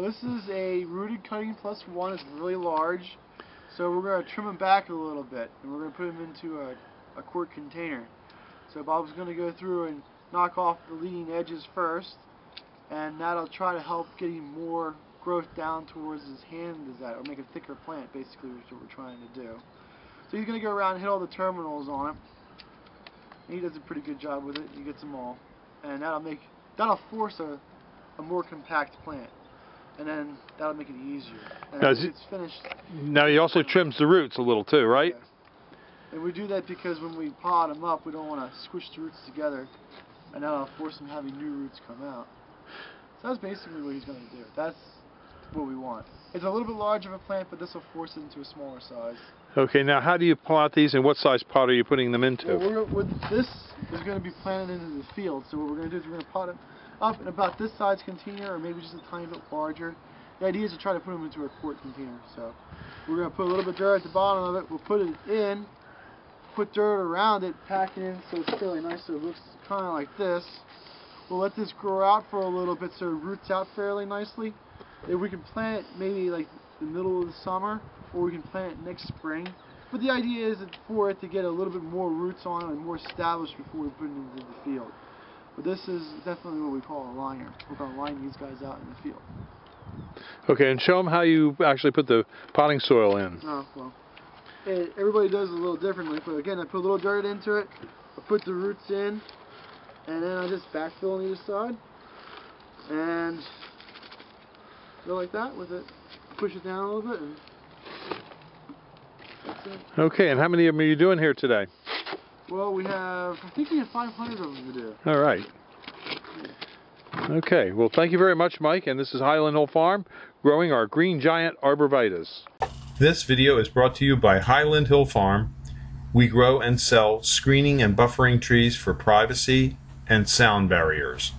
this is a rooted cutting +1. It's really large. So we're going to trim them back a little bit, and we're going to put them into a quart container. So Bob's going to go through and knock off the leading edges first, and that'll try to help getting more growth down towards his hand, or make a thicker plant, basically, which is what we're trying to do. So he's going to go around and hit all the terminals on it. And he does a pretty good job with it. He gets them all, and that'll force a more compact plant. And then that'll make it easier. And now, it's finished. Now he also trims the roots a little too, right? Yeah. And we do that because when we pot them up, we don't want to squish the roots together, and that'll force them having new roots come out. So that's basically what he's going to do. That's what we want. It's a little bit larger of a plant, but this will force it into a smaller size. Okay, now how do you pot these, and what size pot are you putting them into? Well, this is going to be planted into the field, so what we're going to do is we're going to pot it up in about this size container, or maybe just a tiny bit larger. The idea is to try to put them into a quart container. So we're going to put a little bit of dirt at the bottom of it. We'll put it in, put dirt around it, pack it in so it's fairly nice, so it looks kind of like this. We'll let this grow out for a little bit so it roots out fairly nicely. If we can plant it maybe like the middle of the summer, or we can plant it next spring. But the idea is for it to get a little bit more roots on it and more established before we put it into the field. But this is definitely what we call a liner. We're going to line these guys out in the field. Okay, and show them how you actually put the potting soil in. Oh, well, everybody does it a little differently. But again, I put a little dirt into it, I put the roots in, and then I just backfill on either side. And go like that with it. Push it down a little bit, and that's it. Okay, and how many of them are you doing here today? Well, I think we have 500 of them to do. All right. Okay, well, thank you very much, Mike, and this is Highland Hill Farm, growing our green giant arborvitaes. This video is brought to you by Highland Hill Farm. We grow and sell screening and buffering trees for privacy and sound barriers.